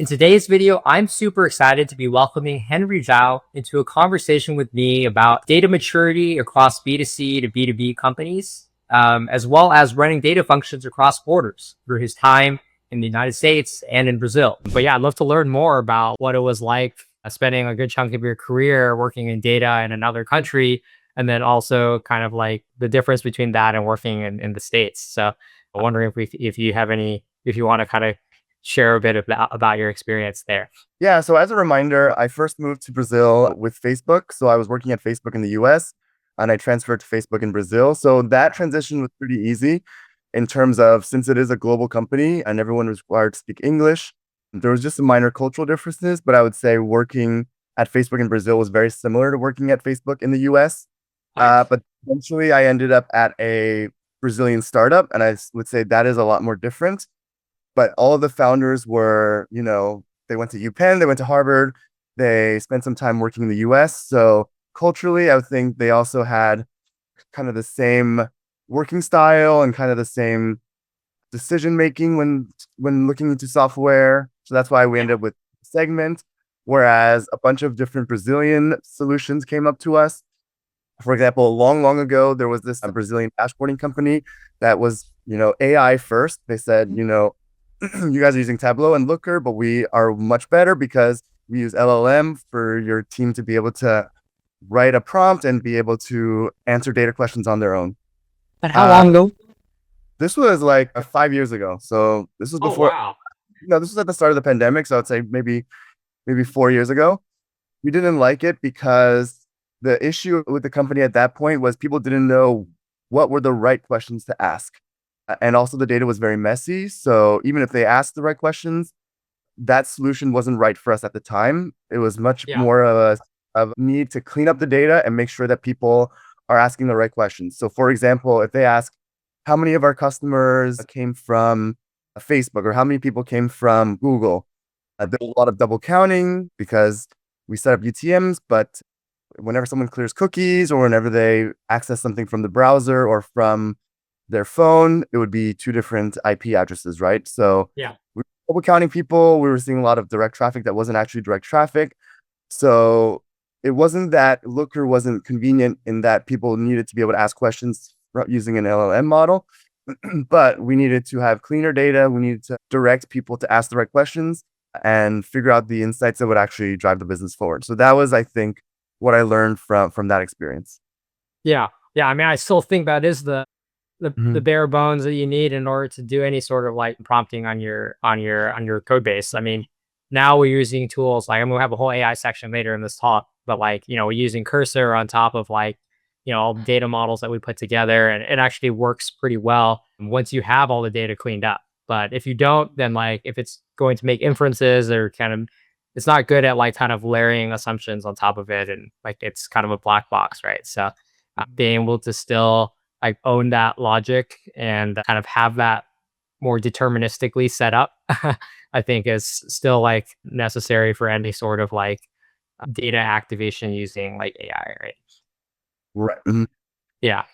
In today's video, I'm super excited to be welcoming Henry Zhao into a conversation with me about data maturity across B2C to B2B companies, as well as running data functions across borders through his time in the United States and in Brazil. But yeah, I'd love to learn more about what it was like spending a good chunk of your career working in data in another country, and then also kind of like the difference between that and working in the States. So I'm wondering if you have any, if you want to kind of share a bit about your experience there. Yeah, so as a reminder, I first moved to Brazil with Facebook. So I was working at Facebook in the US and I transferred to Facebook in Brazil. So that transition was pretty easy in terms of, since it is a global company and everyone was required to speak English, there was just some minor cultural differences, but I would say working at Facebook in Brazil was very similar to working at Facebook in the US. But eventually I ended up at a Brazilian startup, and I would say that is a lot more different. But all of the founders were, they went to UPenn, they went to Harvard, they spent some time working in the US. So culturally, I would think they also had kind of the same working style and kind of the same decision making when looking into software. So that's why we ended up with Segment, whereas a bunch of different Brazilian solutions came up to us. For example, long ago, there was this Brazilian dashboarding company that was, AI first. They said, you guys are using Tableau and Looker, but we are much better because we use LLM for your team to be able to write a prompt and be able to answer data questions on their own. But how long ago? This was like 5 years ago. So this was Oh, before, wow. this was at the start of the pandemic. So I'd say maybe 4 years ago. We didn't like it because the issue with the company at that point was people didn't know what were the right questions to ask. And also the data was very messy. So even if they asked the right questions, that solution wasn't right for us at the time. It was much Yeah. more of a need to clean up the data and make sure that people are asking the right questions. So for example, if they ask how many of our customers came from Facebook or how many people came from Google, there's a lot of double counting because we set up UTMs, but whenever someone clears cookies or whenever they access something from the browser or from their phone, it would be two different IP addresses, right? So Yeah. we were double counting people. We were seeing a lot of direct traffic that wasn't actually direct traffic. So it wasn't that Looker wasn't convenient in that people needed to be able to ask questions using an LLM model, but we needed to have cleaner data. We needed to direct people to ask the right questions and figure out the insights that would actually drive the business forward. So that was, I think, what I learned from that experience. Yeah. Yeah. I mean, I still think that is the Mhm. bare bones that you need in order to do any sort of like prompting on your code base. I mean, now we're using tools like I'm gonna have a whole AI section later in this talk, but like, we're using Cursor on top of like, all the data models that we put together, and it actually works pretty well once you have all the data cleaned up. But if you don't, then like if it's going to make inferences or kind of, it's not good at like kind of layering assumptions on top of it, and like it's kind of a black box, right? So being able to still like own that logic and kind of have that more deterministically set up, I think is still like necessary for any sort of like data activation using like AI, right? Right. Mhm. Yeah.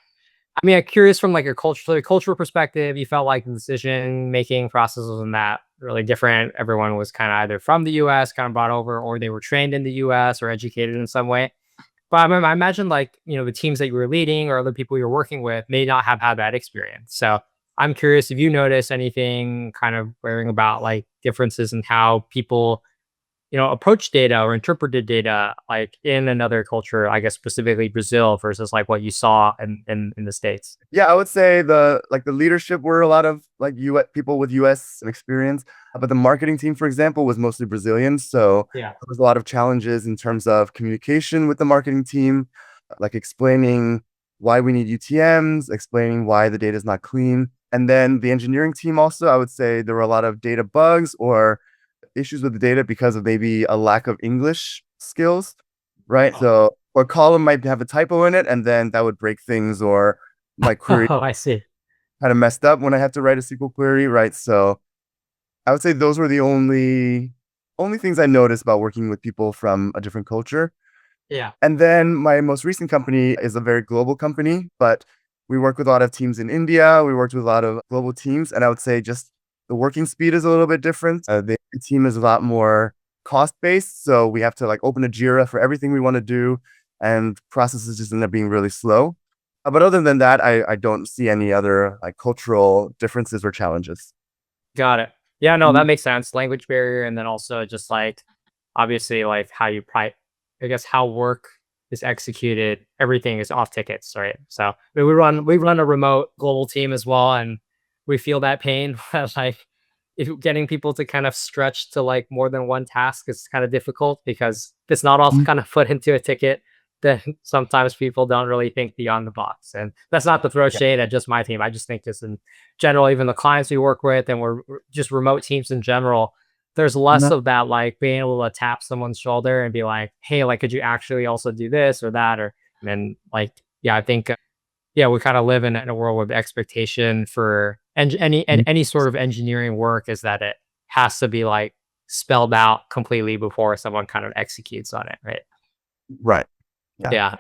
I mean, I'm curious from like a cultural perspective, you felt like the decision making process wasn't that really different. Everyone was kind of either from the US, kind of brought over, or they were trained in the US or educated in some way. But I imagine like, the teams that you were leading or other people you're working with may not have had that experience. So I'm curious if you notice anything kind of wearing about like differences in how people, approach data or interpreted data like in another culture, I guess specifically Brazil versus like what you saw in the States. Yeah, I would say the leadership were a lot of like US people with US experience, but the marketing team, for example, was mostly Brazilian. So Yeah. there was a lot of challenges in terms of communication with the marketing team, like explaining why we need UTMs, explaining why the data is not clean. And then the engineering team also, I would say there were a lot of data bugs or issues with the data because of maybe a lack of English skills, right? So a column might have a typo in it, and then that would break things, or my query Oh, I see. kind of messed up when I have to write a SQL query, right? So I would say those were the only things I noticed about working with people from a different culture. Yeah. And then my most recent company is a very global company, but we work with a lot of teams in India. We worked with a lot of global teams, and I would say just The working speed is a little bit different. The team is a lot more cost based. So we have to like open a Jira for everything we want to do, and processes just end up being really slow. But other than that, I don't see any other like cultural differences or challenges. Got it. Yeah, no, Mhm. that makes sense. Language barrier, and then also just like obviously like how you I guess how work is executed, everything is off tickets, right? So we run a remote global team as well, and we feel that pain. Like if getting people to kind of stretch to like more than one task is kind of difficult because if it's not all Mhm. kind of put into a ticket, then sometimes people don't really think beyond the box. And that's not to throw Yeah. shade at just my team. I just think just in general, even the clients we work with, and we're just remote teams in general, there's less No. of that like being able to tap someone's shoulder and be like, hey, like, could you actually also do this or that? Or and like, yeah, I think yeah, we kind of live in a world with expectation for Mhm. any sort of engineering work is that it has to be like spelled out completely before someone kind of executes on it, right? Right. Yeah. Yeah.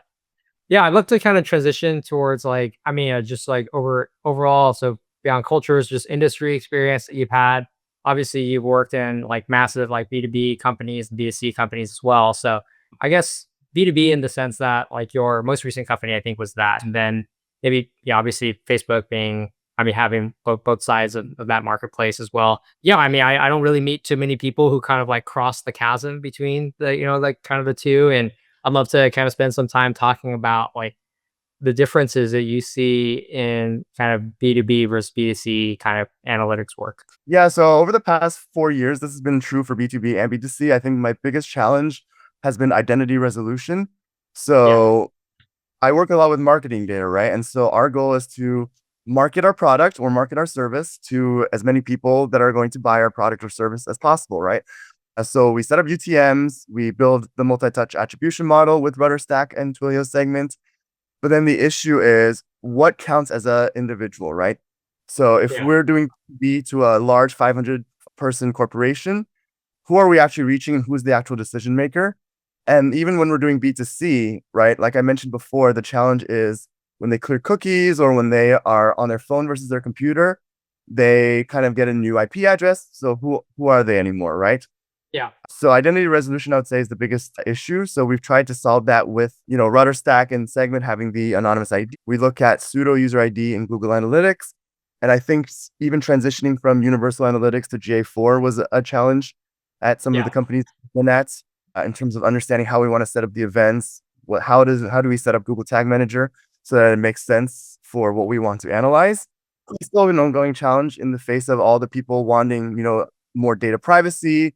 Yeah, I'd love to kind of transition towards like, I mean, just like overall, so beyond cultures, just industry experience that you've had. Obviously, you've worked in like massive like B2B companies, B2C companies as well. So I guess B2B in the sense that like your most recent company, I think was that. And then maybe, yeah, obviously Facebook being, I mean, having both sides of that marketplace as well. Yeah, I mean, I don't really meet too many people who kind of like cross the chasm between the, like kind of the two. And I'd love to kind of spend some time talking about like the differences that you see in kind of B2B versus B2C kind of analytics work. Yeah, so over the past 4 years, this has been true for B2B and B2C. I think my biggest challenge has been identity resolution. Yeah. So I work a lot with marketing data, right? And so our goal is to market our product or market our service to as many people that are going to buy our product or service as possible, right? So we set up UTMs, we build the multi-touch attribution model with RudderStack and Twilio segment. But then the issue is what counts as a individual, right? So if Yeah. we're doing B to a large 500 person corporation, who are we actually reaching and who's the actual decision maker? And even when we're doing B2C, right? Like I mentioned before, the challenge is when they clear cookies or when they are on their phone versus their computer, they kind of get a new IP address. So who are they anymore, right? Yeah. So identity resolution, I would say, is the biggest issue. So we've tried to solve that with, RudderStack and Segment having the anonymous ID. We look at pseudo user ID in Google Analytics. And I think even transitioning from Universal Analytics to GA4 was a challenge at some of the Yeah. companies in that, in terms of understanding how we want to set up the events. How do we set up Google Tag Manager so that it makes sense for what we want to analyze? It's still an ongoing challenge in the face of all the people wanting, more data privacy,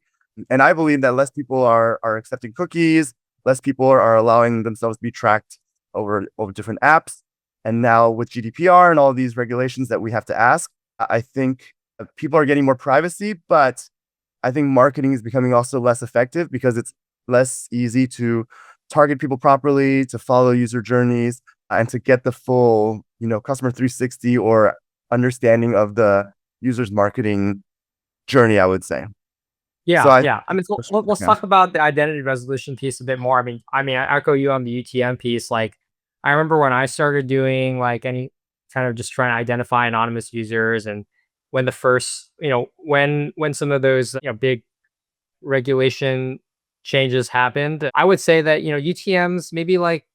and I believe that less people are accepting cookies, less people are allowing themselves to be tracked over different apps. And now with GDPR and all these regulations that we have to ask, I think people are getting more privacy, but I think marketing is becoming also less effective because it's less easy to target people properly, to follow user journeys, and to get the full, customer 360 or understanding of the user's marketing journey, I would say. So Yeah, I yeah. I mean, so let's yeah. talk about the identity resolution piece a bit more. I echo you on the UTM piece. Like, I remember when I started doing like any kind of just trying to identify anonymous users, and when the first, when some of those, big regulation changes happened, I would say that, UTMs maybe like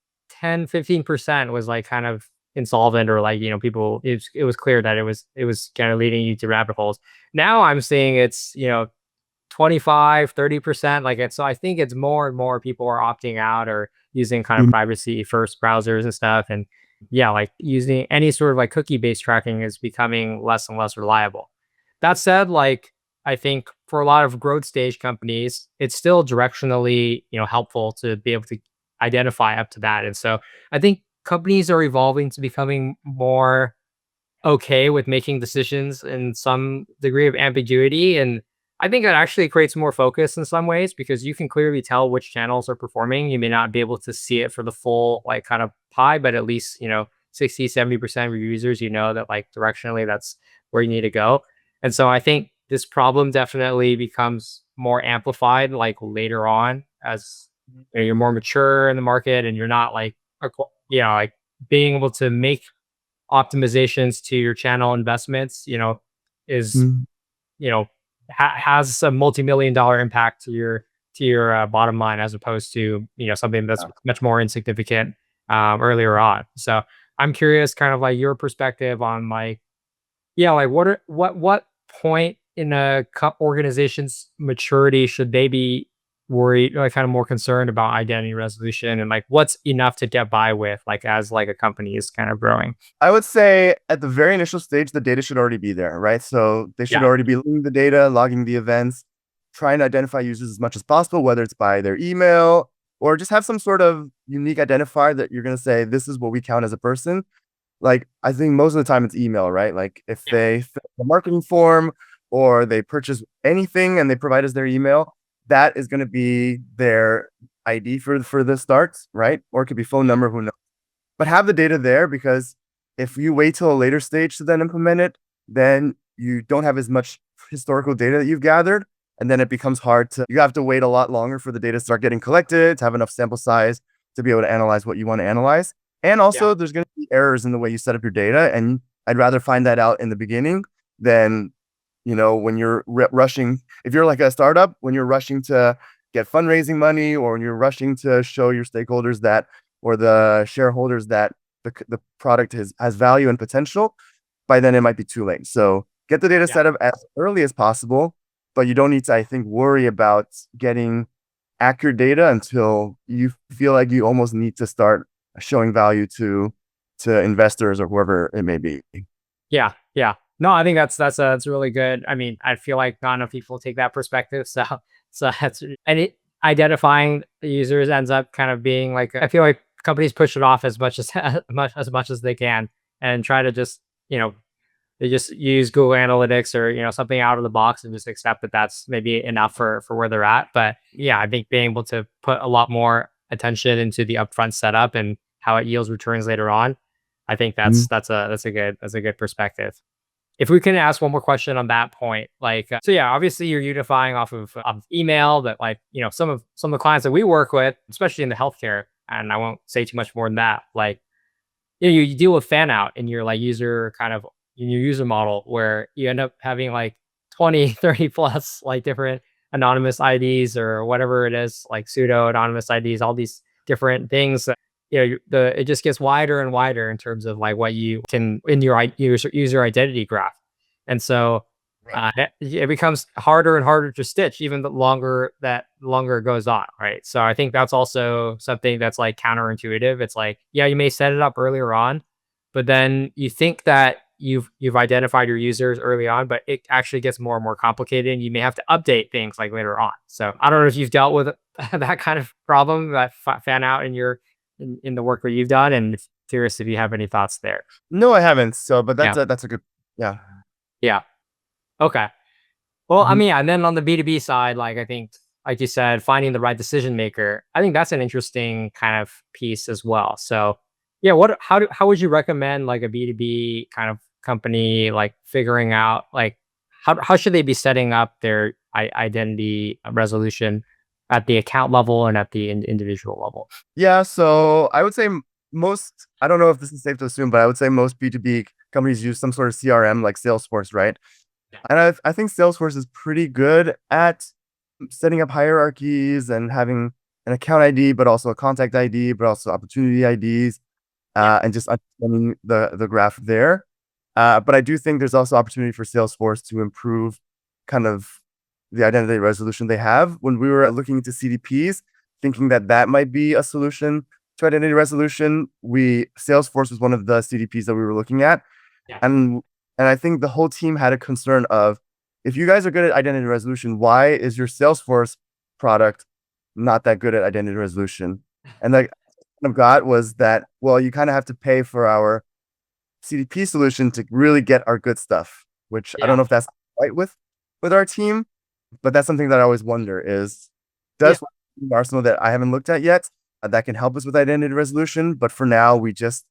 10-15% was like kind of insolvent or like, people it was clear that it was kind of leading you to rabbit holes. Now I'm seeing it's, 25-30%, like it's, so I think it's more and more people are opting out or using kind of Mhm. privacy first browsers and stuff. And yeah, like using any sort of like cookie based tracking is becoming less and less reliable. That said, like I think for a lot of growth stage companies, it's still directionally, helpful to be able to identify up to that. And so I think companies are evolving to becoming more okay with making decisions in some degree of ambiguity. And I think it actually creates more focus in some ways because you can clearly tell which channels are performing. You may not be able to see it for the full like kind of pie, but at least, 60-70% of your users, that like directionally that's where you need to go. And so I think this problem definitely becomes more amplified like later on as you're more mature in the market and you're not like, like being able to make optimizations to your channel investments, is Mhm. has a multi-million dollar impact to your bottom line as opposed to something that's much more insignificant earlier on. So I'm curious, kind of like your perspective on like yeah, like what point in a organization's maturity should they be worried, like kind of more concerned about identity resolution, and like what's enough to get by with, like as like a company is kind of growing. I would say at the very initial stage, the data should already be there, right? So they should Yeah, already be logging the data, logging the events, trying to identify users as much as possible, whether it's by their email or just have some sort of unique identifier that you're going to say, this is what we count as a person. Like, I think most of the time it's email, right? Like, if yeah, they fill a marketing form or they purchase anything and they provide us their email, that is going to be their ID for the start, right? Or it could be phone number, who knows? But have the data there, because if you wait till a later stage to then implement it, then you don't have as much historical data that you've gathered. And then it becomes hard to, you have to wait a lot longer for the data to start getting collected, to have enough sample size to be able to analyze what you want to analyze. And yeah, also, there's going to be errors in the way you set up your data. And I'd rather find that out in the beginning than, when you're rushing. If you're like a startup, when you're rushing to get fundraising money, or when you're rushing to show your stakeholders that, or the shareholders that the product has value and potential, by then it might be too late. So get the data yeah. set up as early as possible, but you don't need to, I think, worry about getting accurate data until you feel like you almost need to start showing value to investors or whoever it may be. Yeah, yeah. No, I think that's really good. I mean, I feel like not enough people take that perspective. So that's and it identifying the users ends up kind of being like I feel like companies push it off as much as much as they can and try to just you know they just use Google Analytics or something out of the box and just accept that that's maybe enough for where they're at. But yeah, I think being able to put a lot more attention into the upfront setup and how it yields returns later on, I think Mhm. that's a good perspective. If we can ask one more question on that point, like, so yeah, obviously you're unifying off of email, but like, some of the clients that we work with, especially in the healthcare, and I won't say too much more than that, like, you deal with fan out in your like user kind of in your user model where you end up having like 20, 30 plus like different anonymous IDs or whatever it is, like pseudo anonymous IDs, all these different things that it just gets wider and wider in terms of like what you can in your user identity graph. And so Right. it becomes harder and harder to stitch even the longer it goes on, right? So I think that's also something that's like counterintuitive. It's like, yeah, you may set it up earlier on, but then you think that you've identified your users early on, but it actually gets more and more complicated and you may have to update things like later on. So I don't know if you've dealt with that kind of problem, that fan out in the work that you've done, and curious if you have any thoughts there. No, I haven't. So, but Yeah. that's a good, yeah. Yeah. Okay. Well, I Mhm. mean, yeah, and then on the B2B side, like I think, like you said, finding the right decision maker, I think that's an interesting kind of piece as well. So, yeah, how would you recommend like a B2B kind of company like figuring out like how should they be setting up their identity resolution at the account level and at the individual level? Yeah, so I would say most, I don't know if this is safe to assume, but I would say most B2B companies use some sort of CRM like Salesforce, right? Yeah. And I think Salesforce is pretty good at setting up hierarchies and having an account ID, but also a contact ID, but also opportunity IDs, Yeah. and just understanding the graph there. But I do think there's also opportunity for Salesforce to improve kind of the identity resolution they have. When we were looking into CDPs, thinking that that might be a solution to identity resolution, we Salesforce was one of the CDPs that we were looking at, Yeah. and I think the whole team had a concern of, if you guys are good at identity resolution, why is your Salesforce product not that good at identity resolution? And like kind of got was that, well, you kind of have to pay for our CDP solution to really get our good stuff, which I don't Yeah. know if that's right with our team, but that's something that I always wonder is, Yeah. does Arsenal that I haven't looked at yet that can help us with identity resolution? But for now, we just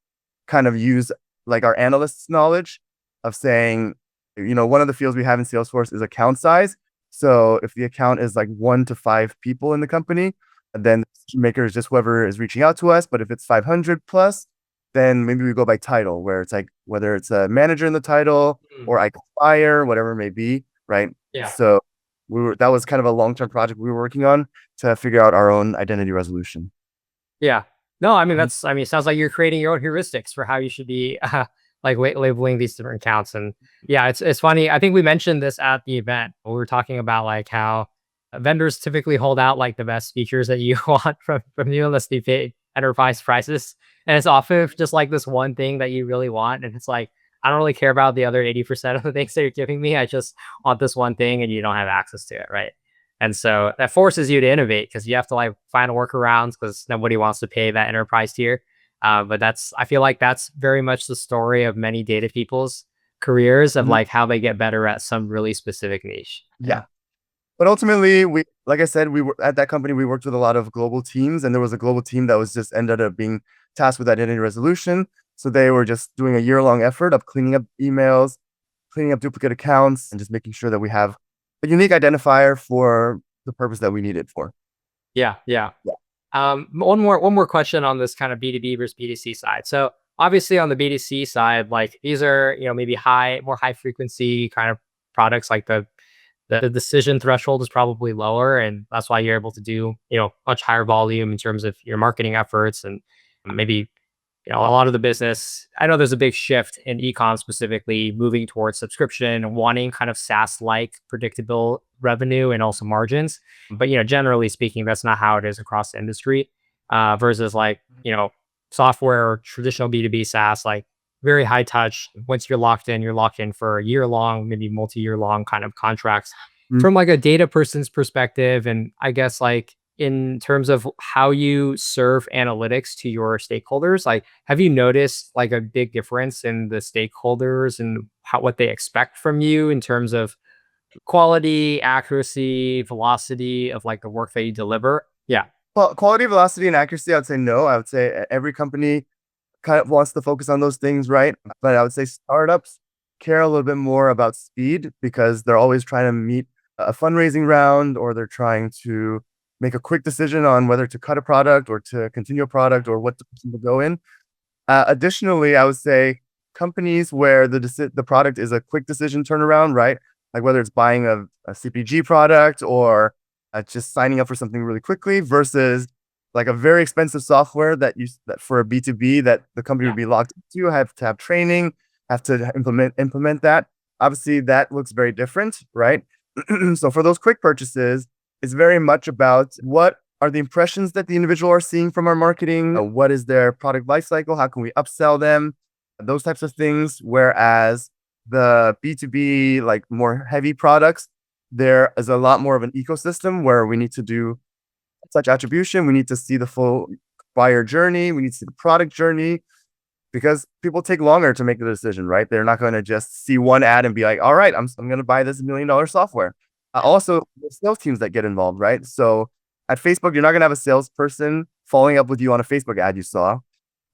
kind of use like our analysts' knowledge of saying, one of the fields we have in Salesforce is account size. So if the account is like 1 to 5 people in the company, then the decision maker is just whoever is reaching out to us. But if it's 500 plus, then maybe we go by title, where it's like whether it's a manager in the title Mm. or I fire, whatever it may be. right? Yeah. So that was kind of a long-term project we were working on to figure out our own identity resolution. Yeah. No, I mean, Mhm. it sounds like you're creating your own heuristics for how you should be like labeling these different accounts. And yeah, it's funny. I think we mentioned this at the event. We were talking about like how vendors typically hold out like the best features that you want from you unless they pay enterprise prices. And it's often just like this one thing that you really want. And it's like, I don't really care about the other 80% of the things that you're giving me. I just want this one thing and you don't have access to it. Right. And so that forces you to innovate because you have to like find workarounds because nobody wants to pay that enterprise tier. But I feel like that's very much the story of many data people's careers of Mhm. like how they get better at some really specific niche. Yeah. Yeah. But ultimately, like I said, we were at that company, we worked with a lot of global teams, and there was a global team that was just ended up being tasked with identity resolution. So they were just doing a year-long effort of cleaning up emails, cleaning up duplicate accounts, and just making sure that we have a unique identifier for the purpose that we need it for. Yeah. Yeah. Yeah. One more question on this kind of B2B versus B2C side. So obviously on the B2C side, like these are, maybe more high frequency kind of products like the decision threshold is probably lower and that's why you're able to do much higher volume in terms of your marketing efforts and maybe a lot of the business. I know there's a big shift in ecom specifically moving towards subscription and wanting kind of SaaS like predictable revenue and also margins, but generally speaking that's not how it is across the industry, versus like software or traditional B2B SaaS, like very high touch. Once you're locked in for a year long, maybe multi-year long kind of contracts. Mm. From like a data person's perspective, and I guess like in terms of how you serve analytics to your stakeholders, like have you noticed like a big difference in the stakeholders and what they expect from you in terms of quality, accuracy, velocity of like the work that you deliver? Yeah. Well, quality, velocity, and accuracy, I would say no. I would say every company kind of wants to focus on those things, right? But I would say startups care a little bit more about speed because they're always trying to meet a fundraising round or they're trying to make a quick decision on whether to cut a product or to continue a product or what to go in. Additionally, I would say companies where the product is a quick decision turnaround, right? Like whether it's buying a CPG product or just signing up for something really quickly versus like a very expensive software that for a B2B that the company would Yeah. be locked into, have to have training, have to implement that. Obviously, that looks very different, right? So for those quick purchases, it's very much about what are the impressions that the individual are seeing from our marketing? What is their product lifecycle? How can we upsell them? Those types of things. Whereas the B2B, like more heavy products, there is a lot more of an ecosystem where we need to do such attribution. We need to see the full buyer journey. We need to see the product journey because people take longer to make the decision, right? They're not going to just see one ad and be like, all right, I'm going to buy this $1 million software. Also, the sales teams that get involved, right? So at Facebook, you're not going to have a salesperson following up with you on a Facebook ad you saw.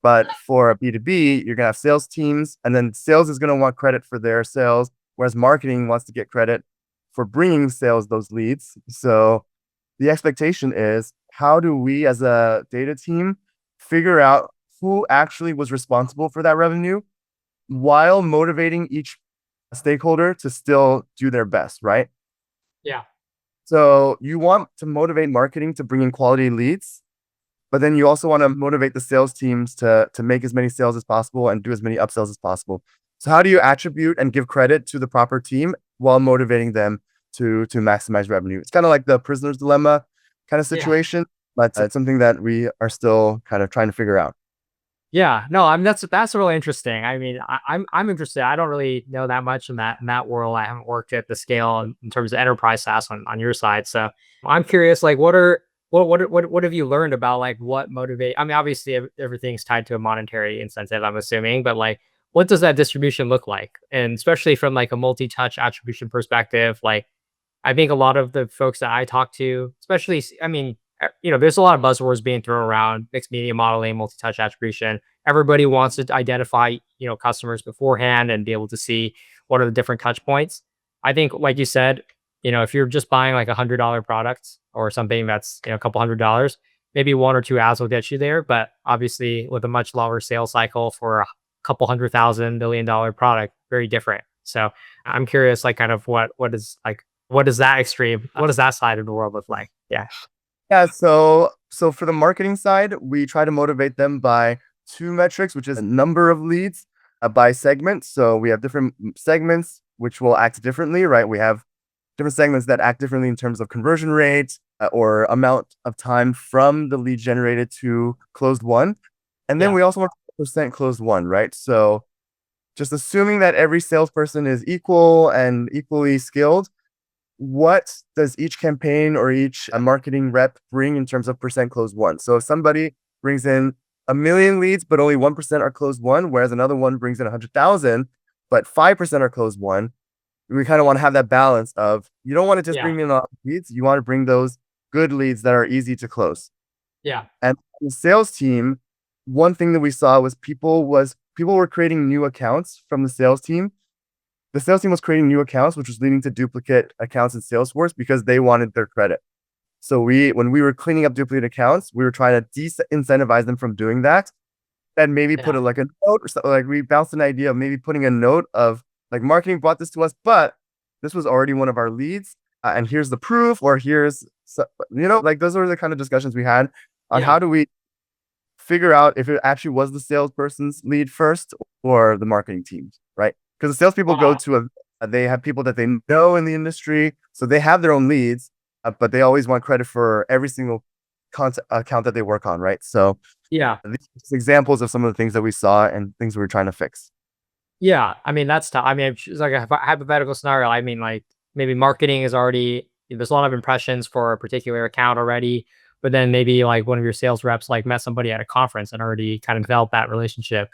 But for a B2B, you're going to have sales teams, and then sales is going to want credit for their sales, whereas marketing wants to get credit for bringing sales those leads. So the expectation is how do we as a data team figure out who actually was responsible for that revenue while motivating each stakeholder to still do their best, right? Yeah. So you want to motivate marketing to bring in quality leads, but then you also want to motivate the sales teams to make as many sales as possible and do as many upsells as possible. So how do you attribute and give credit to the proper team while motivating them to maximize revenue? It's kind of like the prisoner's dilemma kind of Yeah. situation, but it's something that we are still kind of trying to figure out. Yeah, no, I mean that's really interesting. I mean, I'm interested. I don't really know that much in that world. I haven't worked at the scale in terms of enterprise SaaS on your side. So I'm curious, like, what have you learned about like what motivate? I mean, obviously everything's tied to a monetary incentive. I'm assuming, but like, what does that distribution look like? And especially from like a multi-touch attribution perspective, like I think a lot of the folks that I talk to, especially, I mean, there's a lot of buzzwords being thrown around, mixed media modeling, multi-touch attribution. Everybody wants to identify, customers beforehand and be able to see what are the different touch points. I think, like you said, if you're just buying like $100 products or something that's, a couple $100, maybe one or two ads will get you there. But obviously with a much longer sales cycle for a couple $100,000 million product, very different. So I'm curious, like, kind of what is like, what is that extreme? What does that side of the world look like? Yeah. Yeah, so for the marketing side, we try to motivate them by two metrics, which is number of leads by segment. So we have different segments which will act differently, right? We have different segments that act differently in terms of conversion rate or amount of time from the lead generated to closed one. And then Yeah. we also want percent closed one, right? So just assuming that every salesperson is equal and equally skilled, what does each campaign or each marketing rep bring in terms of percent closed won? So if somebody brings in a million leads, but only 1% are closed won, whereas another one brings in 100,000, but 5% are closed won, we kind of want to have that balance of you don't want to just Yeah. bring in a lot of leads, you want to bring those good leads that are easy to close. Yeah. And the sales team, one thing that we saw was people were creating new accounts from the sales team. The sales team was creating new accounts, which was leading to duplicate accounts in Salesforce because they wanted their credit. So when we were cleaning up duplicate accounts, we were trying to incentivize them from doing that, and maybe put Yeah. a like a note or something. Like we bounced an idea of maybe putting a note of like marketing brought this to us, but this was already one of our leads, and here's the proof, or like those are the kind of discussions we had on Yeah. how do we figure out if it actually was the salesperson's lead first or the marketing team's, right? Because the salespeople go Wow. to they have people that they know in the industry, so they have their own leads, but they always want credit for every single account that they work on, right? So Yeah. these are examples of some of the things that we saw and things we were trying to fix. Yeah. I mean, that's tough. I mean, it's like a hypothetical scenario. I mean, like maybe marketing is already, there's a lot of impressions for a particular account already, but then maybe like one of your sales reps like met somebody at a conference and already kind of developed that relationship.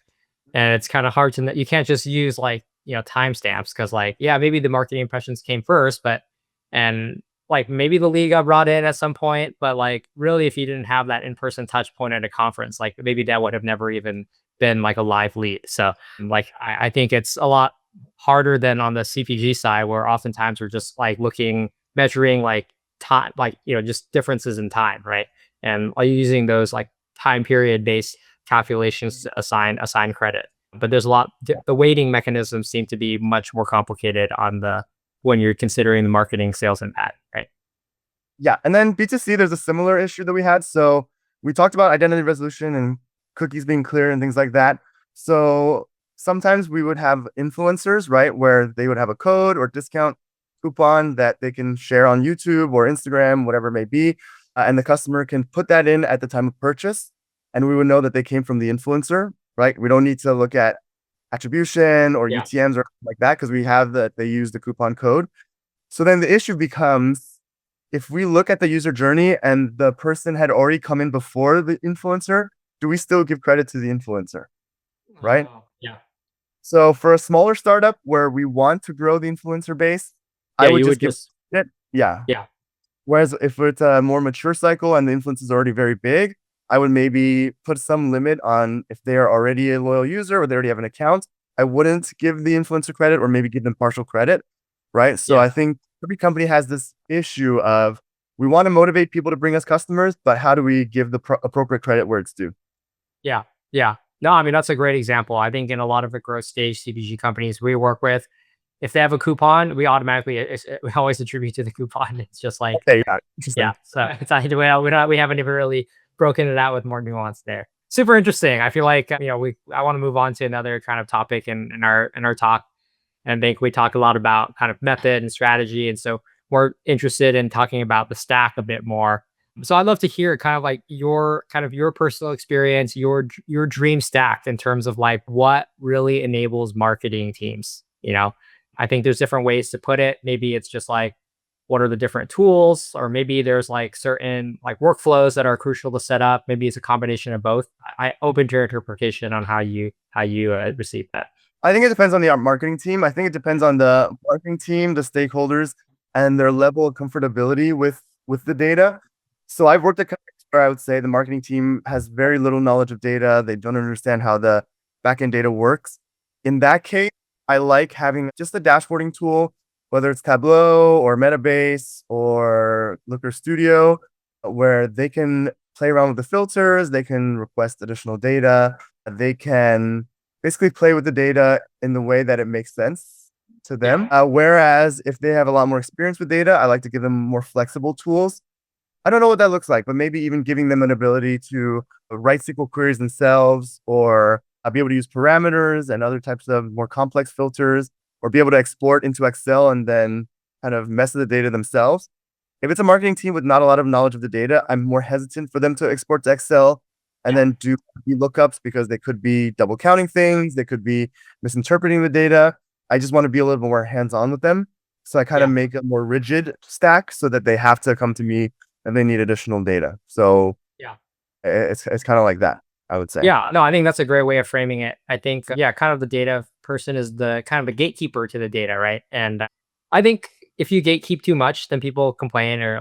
And it's kind of hard to, you can't just use like, timestamps because like, yeah, maybe the marketing impressions came first, but, and like maybe the league got brought in at some point, but like really, if you didn't have that in person touch point at a conference, like maybe that would have never even been like a live lead. So, like, I think it's a lot harder than on the CPG side, where oftentimes we're just like measuring like time, like, just differences in time, right? And are you using those like time period based calculations to assign credit? But there's a lot, the weighting mechanisms seem to be much more complicated on the, when you're considering the marketing, sales, and ad, right? Yeah, and then B2C, there's a similar issue that we had. So we talked about identity resolution and cookies being clear and things like that. So sometimes we would have influencers, right, where they would have a code or discount coupon that they can share on YouTube or Instagram, whatever it may be, and the customer can put that in at the time of purchase, and we would know that they came from the influencer, right? We don't need to look at attribution or Yeah. UTMs or like that because we have that they use the coupon code. So then the issue becomes if we look at the user journey and the person had already come in before the influencer, do we still give credit to the influencer, right? Yeah. So for a smaller startup where we want to grow the influencer base, I Yeah. would You would just give just, it. Yeah. yeah. Whereas if it's a more mature cycle and the influence is already very big, I would maybe put some limit on if they are already a loyal user or they already have an account. I wouldn't give the influencer credit or maybe give them partial credit, right? So Yeah. I think every company has this issue of we want to motivate people to bring us customers, but how do we give the appropriate credit where it's due? Yeah. Yeah. No, I mean, that's a great example. I think in a lot of the growth stage CPG companies we work with, if they have a coupon, we automatically, we always attribute to the coupon. It's just like, Okay, yeah, yeah. interesting. So it's not, we haven't even really broken it out with more nuance there. Super interesting. I feel like, I want to move on to another kind of topic in our talk. And I think we talk a lot about kind of method and strategy. And so we're interested in talking about the stack a bit more. So I'd love to hear kind of like your personal experience, your dream stack in terms of like what really enables marketing teams. I think there's different ways to put it. Maybe it's just like what are the different tools, or maybe there's like certain like workflows that are crucial to set up. Maybe it's a combination of both. I open to your interpretation on how you receive that. I think it depends on the marketing team. I think it depends on the marketing team, the stakeholders, and their level of comfortability with the data. So I've worked at companies where I would say the marketing team has very little knowledge of data. They don't understand how the backend data works. In that case, I like having just a dashboarding tool, whether it's Tableau or Metabase or Looker Studio, where they can play around with the filters, they can request additional data, they can basically play with the data in the way that it makes sense to them. Whereas if they have a lot more experience with data, I like to give them more flexible tools. I don't know what that looks like, but maybe even giving them an ability to write SQL queries themselves, or be able to use parameters and other types of more complex filters, or be able to export into Excel and then kind of mess with the data themselves. If it's a marketing team with not a lot of knowledge of the data, I'm more hesitant for them to export to Excel and Yeah. then do lookups, because they could be double counting things, they could be misinterpreting the data. I just want to be a little bit more hands-on with them. So I kind of Yeah. make a more rigid stack so that they have to come to me and they need additional data. So Yeah. it's kind of like that, I would say. Yeah, no, I think that's a great way of framing it. I think, yeah, kind of the data person is the kind of the gatekeeper to the data, right? And I think if you gatekeep too much, then people complain or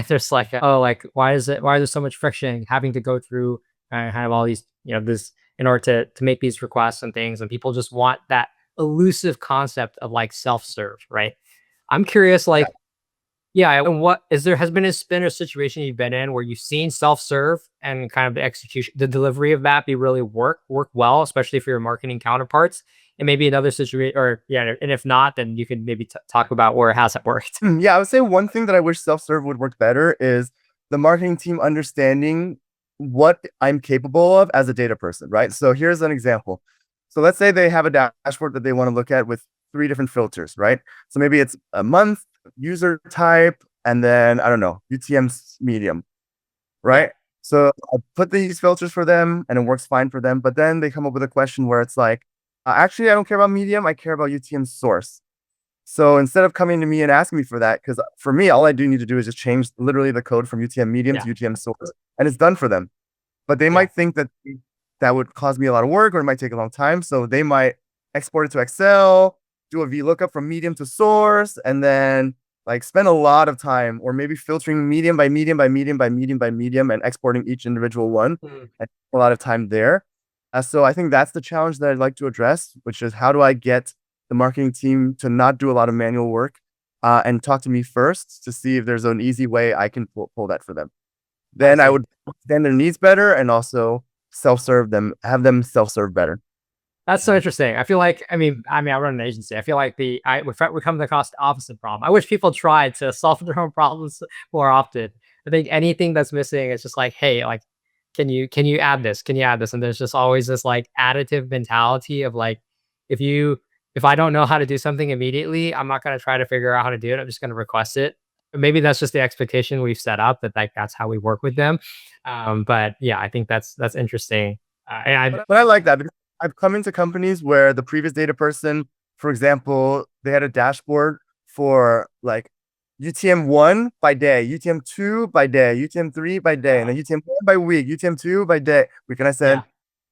there's like, oh, like why is there so much friction having to go through kind of all these, this in order to make these requests and things, and people just want that elusive concept of like self-serve, right? I'm curious, Yeah. like, yeah, and what is there has been a situation you've been in where you've seen self-serve and kind of the execution, the delivery of that be really work well, especially for your marketing counterparts, and maybe another situation, or yeah, and if not, then you can maybe talk about where it hasn't worked. Yeah, I would say one thing that I wish self-serve would work better is the marketing team understanding what I'm capable of as a data person, right? So here's an example. So let's say they have a dashboard that they want to look at with 3 different filters, right? So maybe it's a month, user type, and then I don't know, UTM's medium, Yeah, right? So I put these filters for them and it works fine for them. But then they come up with a question where it's like, actually, I don't care about medium. I care about UTM source. So instead of coming to me and asking me for that, because for me, all I do need to do is just change literally the code from UTM medium yeah, to UTM source, and it's done for them. But they yeah. might think that that would cause me a lot of work, or it might take a long time. So they might export it to Excel, do a VLOOKUP from medium to source, and then like spend a lot of time, or maybe filtering medium by medium by medium by medium by medium and exporting each individual one, Mm, and a lot of time there. So I think that's the challenge that I'd like to address, which is how do I get the marketing team to not do a lot of manual work, and talk to me first to see if there's an easy way I can pull that for them. I Then I see. would understand their needs better and also self-serve them, have them self-serve better. That's so interesting. I feel like, I run an agency. I feel like we come across the opposite problem. I wish people tried to solve their own problems more often. I think anything that's missing is just like, hey, like, can you add this? Can you add this? And there's just always this like additive mentality of like, if you if I don't know how to do something immediately, I'm not gonna try to figure out how to do it. I'm just gonna request it. Maybe that's just the expectation we've set up that like that's how we work with them. But yeah, I think that's interesting. And But I like that because I've come into companies where the previous data person, for example, they had a dashboard for like UTM1 by day, UTM2 by day, UTM3 by day, and then UTM1 by week, UTM2 by day. We can I said, yeah,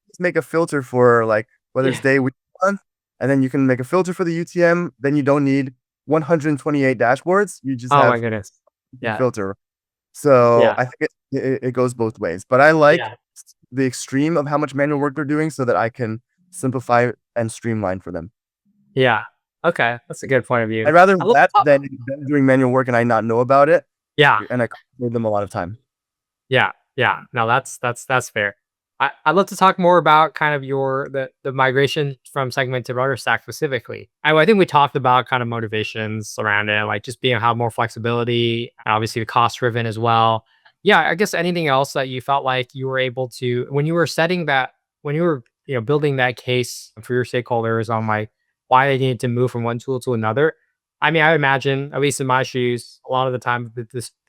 just make a filter for like whether it's yeah. day, week, month, and then you can make a filter for the UTM. Then you don't need 128 dashboards. You just Oh my have goodness. a Yeah. filter. So Yeah. I think it goes both ways. But I like Yeah. the extreme of how much manual work they're doing so that I can simplify and streamline for them. Yeah. Okay. That's a good point of view. I'd rather I love that than them doing manual work and I not know about it, yeah. and I save them a lot of time. Yeah. Yeah. No, that's fair. I'd love to talk more about kind of the migration from Segment to RudderStack specifically. I think we talked about kind of motivations around it, like just being have more flexibility, and obviously the cost driven as well. Yeah, I guess anything else that you felt like you were able to when you were setting that when you were building that case for your stakeholders on like why they needed to move from one tool to another. I imagine, at least in my shoes, a lot of the time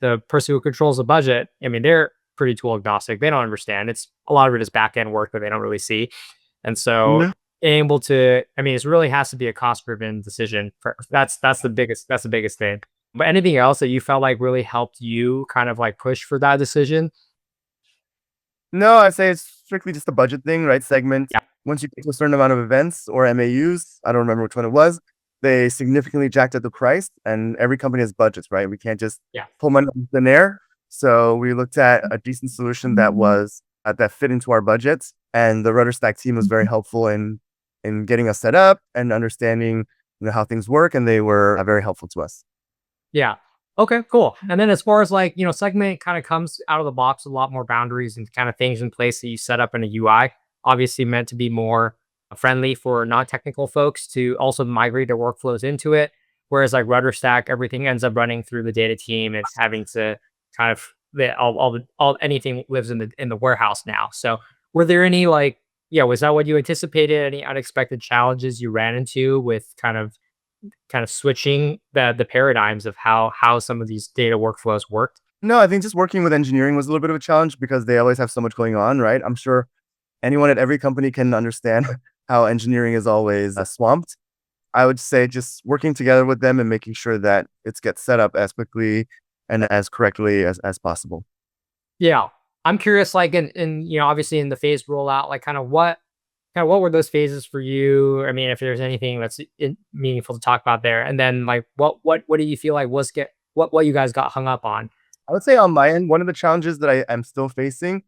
the person who controls the budget, they're pretty tool agnostic. They don't understand. It's a lot of it is back end work that they don't really see. And so Mhm. able to, it really has to be a cost driven decision. That's the biggest thing. But anything else that you felt like really helped you kind of like push for that decision? No, I'd say it's strictly just a budget thing, right? Segment. Yeah. Once you get to a certain amount of events or MAUs, I don't remember which one it was, they significantly jacked up the price, and every company has budgets, right? We can't just Yeah. pull money out of thin air. So we looked at a decent solution that fit into our budgets, and the RudderStack team was very helpful in getting us set up and understanding how things work, and they were very helpful to us. Yeah. Okay, cool. And then as far as like, Segment kind of comes out of the box with a lot more boundaries and kind of things in place that you set up in a UI, obviously meant to be more friendly for non-technical folks to also migrate their workflows into it. Whereas like RudderStack, everything ends up running through the data team and having to kind of all anything lives in the warehouse now. So were there any like yeah, was that what you anticipated? Any unexpected challenges you ran into with kind of switching the paradigms of how some of these data workflows worked? No, I think just working with engineering was a little bit of a challenge because they always have so much going on, right? I'm sure anyone at every company can understand how engineering is always swamped. I would say just working together with them and making sure that it gets set up as quickly and as correctly as possible. Yeah. I'm curious, like obviously in the phase rollout, like kind of what were those phases for you? I mean, if there's anything that's meaningful to talk about there, and then like what do you feel like was get what you guys got hung up on? I would say on my end, one of the challenges that I am still facing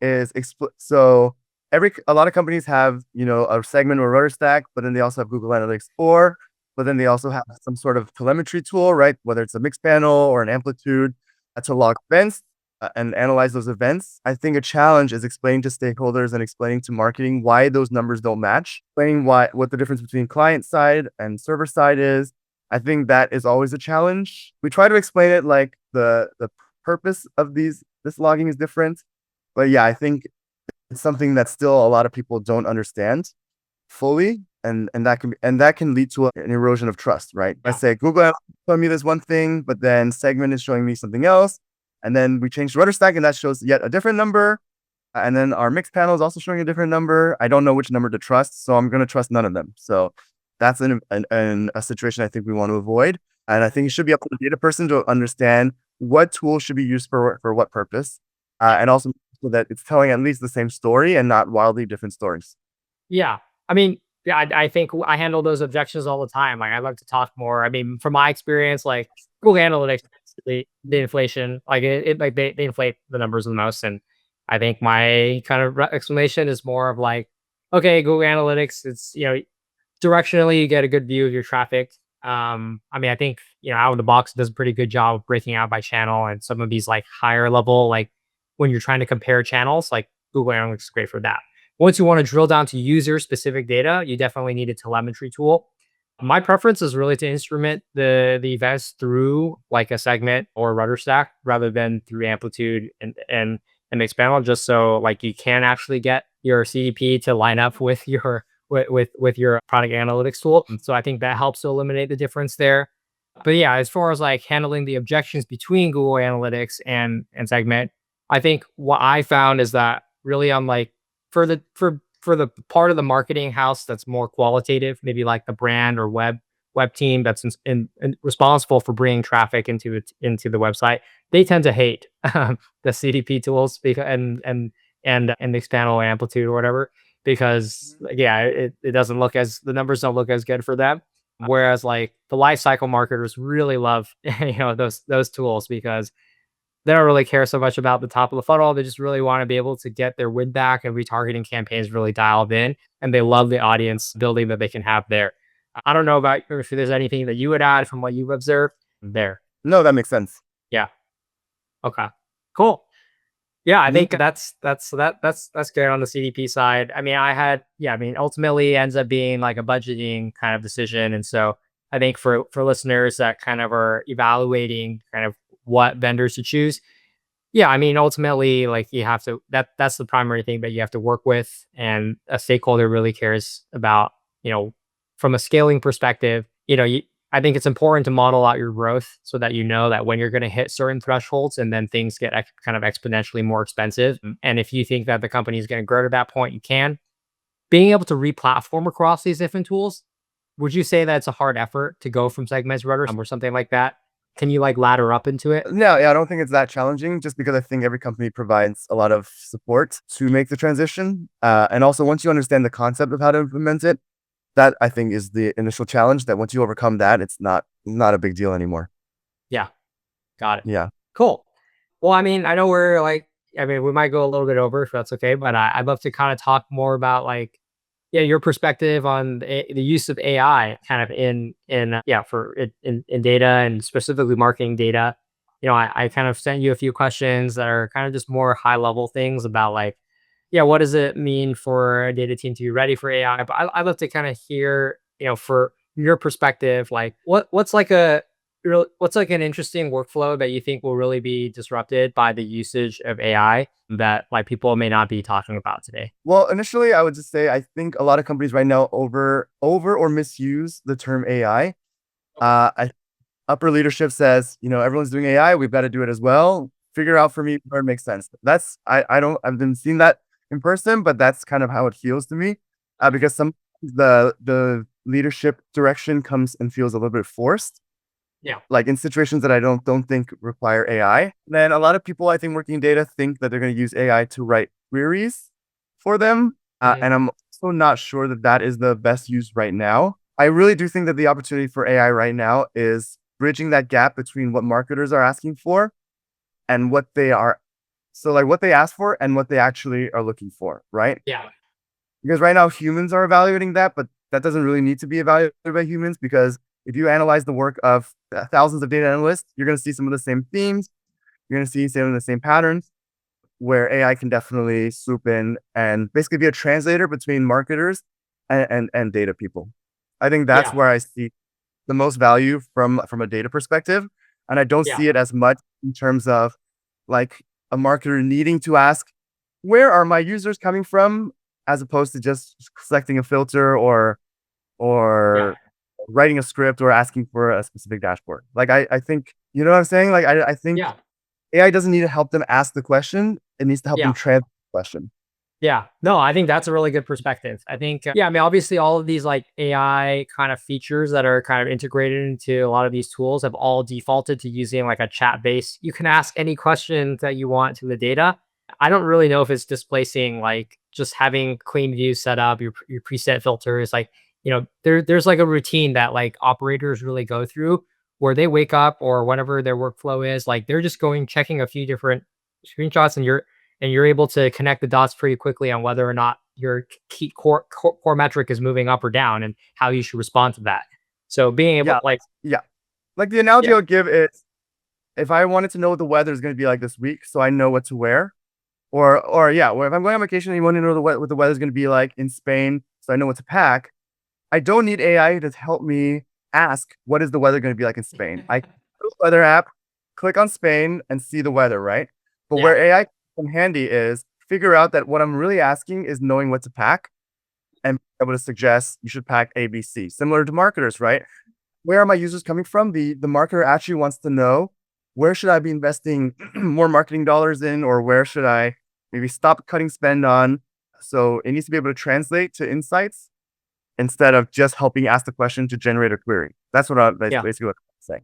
is so a lot of companies have, a segment or RudderStack, but then they also have Google Analytics 4, but then they also have some sort of telemetry tool, right? Whether it's a mix panel or an amplitude to log events and analyze those events. I think a challenge is explaining to stakeholders and explaining to marketing why those numbers don't match, explaining what the difference between client side and server side is. I think that is always a challenge. We try to explain it like the purpose of this logging is different. But yeah, I think it's something that still a lot of people don't understand fully. And that can lead to an erosion of trust, right? I Yeah. say Google Analytics showing me this one thing, but then Segment is showing me something else. And then we change to RudderStack and that shows yet a different number. And then our mix panel is also showing a different number. I don't know which number to trust, so I'm going to trust none of them. So that's a situation I think we want to avoid. And I think it should be up to the data person to understand what tool should be used for what purpose, and also so that it's telling at least the same story and not wildly different stories. Yeah. I mean, yeah, I think I handle those objections all the time. Like, I love to talk more. I mean, from my experience, like Google Analytics, the inflation, like like they inflate the numbers the most. And I think my kind of explanation is more of like, okay, Google Analytics, it's, directionally you get a good view of your traffic. I mean, I think, out of the box, it does a pretty good job of breaking out by channel and some of these like higher level, like when you're trying to compare channels, like Google Analytics is great for that. Once you want to drill down to user specific data, you definitely need a telemetry tool. My preference is really to instrument the events through like a segment or rudder stack rather than through amplitude and expandable, just so like you can actually get your CDP to line up with your with your product analytics tool. So I think that helps to eliminate the difference there. But yeah, as far as like handling the objections between Google Analytics and Segment, I think what I found is that really on like for the part of the marketing house that's more qualitative, maybe like the brand or web team that's responsible for bringing traffic into the website, they tend to hate the CDP tools because and the expandable amplitude or whatever because yeah, it doesn't look as the numbers don't look as good for them. Whereas like the life cycle marketers really love those tools because they don't really care so much about the top of the funnel. They just really want to be able to get their win back and retargeting campaigns really dialed in. And they love the audience building that they can have there. I don't know about if there's anything that you would add from what you've observed there. No, that makes sense. Yeah. Okay. Cool. Yeah, I Mhm. think that's good on the CDP side. I mean, I mean, ultimately ends up being like a budgeting kind of decision. And so I think for listeners that kind of are evaluating kind of what vendors to choose, yeah, I mean, ultimately, like you have to that's the primary thing that you have to work with, and a stakeholder really cares about, from a scaling perspective. I think it's important to model out your growth so that you know that when you're going to hit certain thresholds, and then things get kind of exponentially more expensive. And if you think that the company is going to grow to that point, you can. Being able to re-platform across these different tools, would you say that it's a hard effort to go from segments rudders or something like that? Can you like ladder up into it? No, yeah, I don't think it's that challenging just because I think every company provides a lot of support to make the transition. And also, once you understand the concept of how to implement it, that I think is the initial challenge. That once you overcome that, it's not a big deal anymore. Yeah. Got it. Yeah. Cool. Well, I mean, I know we're like, I mean, we might go a little bit over if that's okay, but I'd love to kind of talk more about like, yeah, your perspective on the use of AI kind of in data and specifically marketing data. I kind of sent you a few questions that are kind of just more high level things about like yeah, what does it mean for a data team to be ready for AI? But I'd love to kind of hear, for your perspective, like what's like what's like an interesting workflow that you think will really be disrupted by the usage of AI that like people may not be talking about today? Well, initially, I would just say I think a lot of companies right now over or misuse the term AI. I upper leadership says, everyone's doing AI, we've got to do it as well. Figure out for me where it makes sense. I don't I've been seeing that in person, but that's kind of how it feels to me. Because some the leadership direction comes and feels a little bit forced, Yeah. like in situations that I don't think require AI. Then a lot of people I think working in data think that they're going to use AI to write queries for them, Mhm. and I'm also not sure that that is the best use right now. I really do think that the opportunity for AI right now is bridging that gap between what marketers are asking for and what they are, so like what they ask for and what they actually are looking for, right? Yeah. Because right now humans are evaluating that, but that doesn't really need to be evaluated by humans, because if you analyze the work of thousands of data analysts, you're going to see some of the same themes. You're going to see some of the same patterns where AI can definitely swoop in and basically be a translator between marketers and data people. I think that's Yeah. where I see the most value from a data perspective. And I don't Yeah. see it as much in terms of like a marketer needing to ask, where are my users coming from, as opposed to just selecting a filter Yeah. or writing a script or asking for a specific dashboard. Like I think, you know what I'm saying? Like I think Yeah. AI doesn't need to help them ask the question. It needs to help them Yeah. translate the question. Yeah. No, I think that's a really good perspective. I think, yeah, I mean, obviously, all of these like AI kind of features that are kind of integrated into a lot of these tools have all defaulted to using like a chat base. You can ask any question that you want to the data. I don't really know if it's displacing like just having clean views set up, your preset filters. Like, there's like a routine that like operators really go through where they wake up or whatever their workflow is. Like, they're just going, checking a few different screenshots, and you're able to connect the dots pretty quickly on whether or not your key core metric is moving up or down and how you should respond to that. So being able Yeah, like, yeah. Like the analogy yeah, I would give is, if I wanted to know what the weather is going to be like this week, so I know what to wear, or yeah, or if I'm going on vacation and you want to know what the weather's going to be like in Spain, so I know what to pack. I don't need AI to help me ask what is the weather going to be like in Spain. I go to the weather app, click on Spain, and see the weather, right? But yeah, where AI comes in handy is figure out that what I'm really asking is knowing what to pack and be able to suggest you should pack ABC. Similar to marketers, right? Where are my users coming from? The marketer actually wants to know, where should I be investing more marketing dollars in, or where should I maybe stop cutting spend on? So it needs to be able to translate to insights instead of just helping ask the question to generate a query. That's yeah, basically what I'm saying.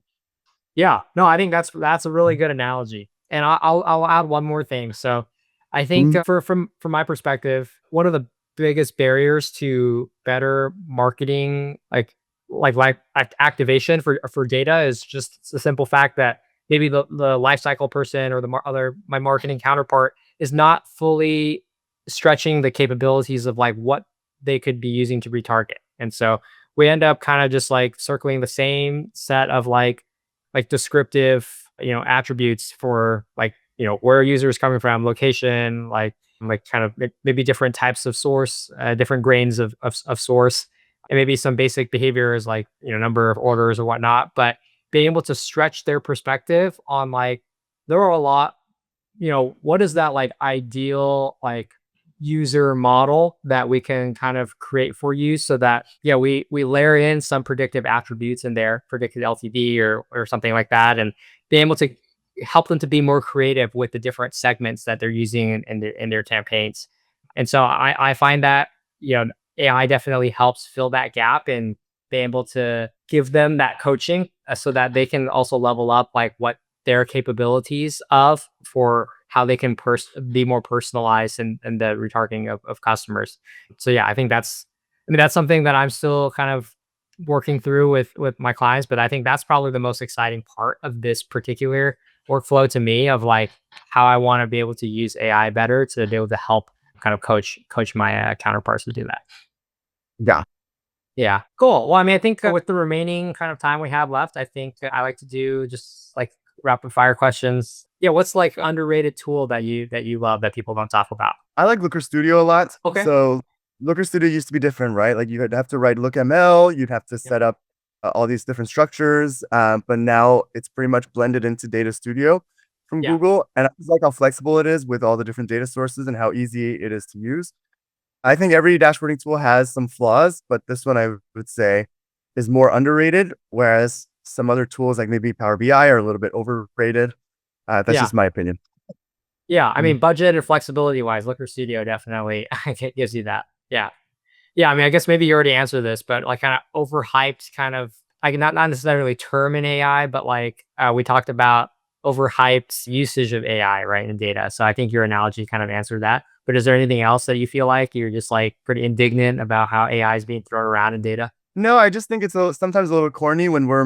yeah. No, I think that's a really good analogy. And I'll add one more thing. So I think Mhm. from my perspective, one of the biggest barriers to better marketing, activation for data, is just the simple fact that maybe the life cycle person or other my marketing counterpart is not fully stretching the capabilities of like what they could be using to retarget. And so we end up kind of just like circling the same set of like descriptive, attributes for like, where a user is coming from, location, like kind of maybe different types of source, different grains of source, and maybe some basic behaviors like, number of orders or whatnot. But being able to stretch their perspective on like, there are a lot, what is that like ideal like user model that we can kind of create for you, so that, yeah, we layer in some predictive attributes in there, predicted LTV or something like that, and being able to help them to be more creative with the different segments that they're using in their campaigns. And so I find that, AI definitely helps fill that gap and be able to give them that coaching, so that they can also level up like what their capabilities of for how they can be more personalized in the retargeting of customers. So yeah, I mean, that's something that I'm still kind of working through with my clients, but I think that's probably the most exciting part of this particular workflow to me, of like how I want to be able to use AI better to be able to help kind of coach my counterparts to do that. Yeah. Yeah, cool. Well, I mean, I think with the remaining kind of time we have left, I think I like to do just like rapid fire questions. Yeah, what's like underrated tool that you love that people don't talk about? I like Looker Studio a lot. Okay. So Looker Studio used to be different, right? Like you'd have to write LookML, you'd have to Yep. set up all these different structures, but now it's pretty much blended into Data Studio from Yeah. Google, and I just like how flexible it is with all the different data sources and how easy it is to use. I think every dashboarding tool has some flaws, but this one I would say is more underrated, whereas some other tools like maybe Power BI are a little bit overrated. That's Yeah. just my opinion. Yeah. I Mhm. mean, budget and flexibility wise, Looker Studio definitely it gives you that. Yeah. Yeah. I mean, I guess maybe you already answered this, but like kind of overhyped, kind of like not necessarily term in AI, but like we talked about overhyped usage of AI, right, in data. So I think your analogy kind of answered that. But is there anything else that you feel like you're just like pretty indignant about how AI is being thrown around in data? No, I just think it's sometimes a little corny when we're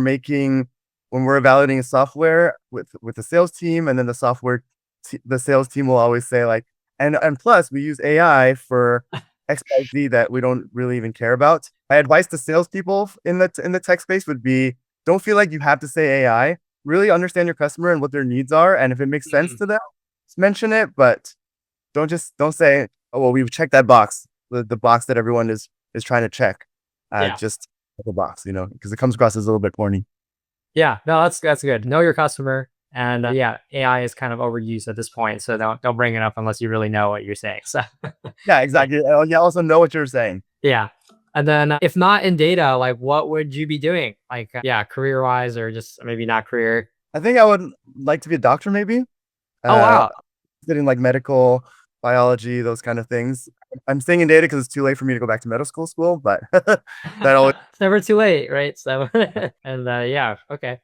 evaluating a software with the sales team, and then the sales team will always say like, and plus we use AI for XYZ that we don't really even care about. My advice to salespeople in the tech space would be, don't feel like you have to say AI. Really understand your customer and what their needs are, and if it makes sense Mhm. to them, just mention it. But don't say, oh well, we've checked that box, the box that everyone is trying to check. Yeah. Just the box, because it comes across as a little bit corny. Yeah. No, that's good. Know your customer. And yeah, AI is kind of overused at this point. So don't bring it up unless you really know what you're saying. So Yeah, yeah. exactly. Yeah, also know what you're saying. Yeah. And then if not in data, like what would you be doing? Like, yeah, career wise or just maybe not career. I think I would like to be a doctor, maybe. Oh, Uh, wow. Studying like medical biology, those kind of things. I'm staying in data because it's too late for me to go back to medical school, but that always. It's never too late, right? So, and yeah, okay.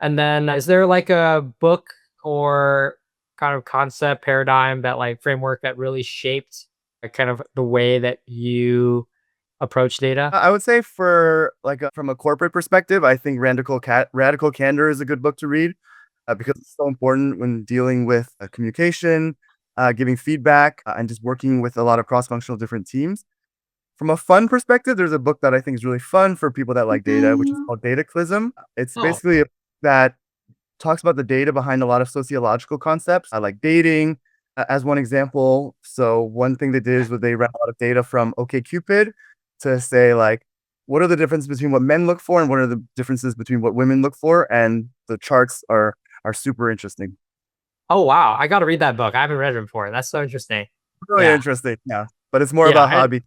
And then is there like a book or kind of concept paradigm that like framework that really shaped kind of the way that you approach data? I would say for like from a corporate perspective, I think Radical Candor is a good book to read because it's so important when dealing with communication, giving feedback, and just working with a lot of cross-functional different teams. From a fun perspective, there's a book that I think is really fun for people that like data, which is called Dataclysm. It's Oh, basically that talks about the data behind a lot of sociological concepts, like dating, as one example. So one thing they did is they ran a lot of data from OkCupid to say like, what are the differences between what men look for and what are the differences between what women look for, and the charts are super interesting. oh wow. I got to read that book. I haven't read it before. That's so interesting. Really Yeah. interesting, yeah. But it's more Yeah. about hobby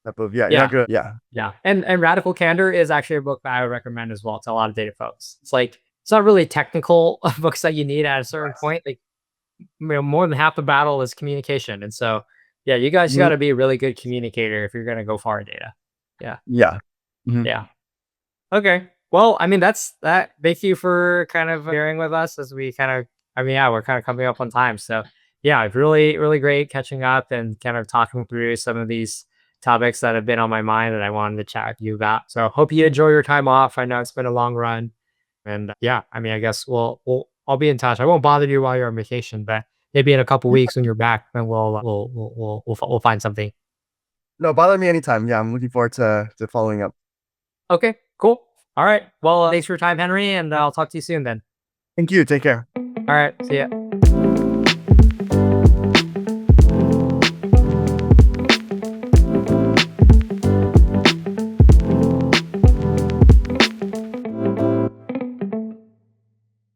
type of, yeah. You're not Yeah. gonna, yeah. Yeah. And Radical Candor is actually a book that I would recommend as well to a lot of data folks. It's like it's not really technical books that you need at a certain point. Like more than half the battle is communication. And so yeah, you guys got Mhm. to be a really good communicator if you're going to go far in data. Yeah. Yeah. Mhm. Yeah. Okay. Well, I mean, that's that. Thank you for kind of bearing with us as we kind of, I mean, yeah, we're kind of coming up on time. So, yeah, it's really great catching up and kind of talking through some of these topics that have been on my mind that I wanted to chat with you about. So, hope you enjoy your time off. I know it's been a long run. And yeah, I mean, I guess I'll be in touch. I won't bother you while you're on vacation, but maybe in a couple weeks when you're back, then we'll find something. No, bother me anytime. Yeah, I'm looking forward to following up. Okay, cool. All right. Well, thanks for your time, Henry, and I'll talk to you soon then. Thank you. Take care. All right. See ya.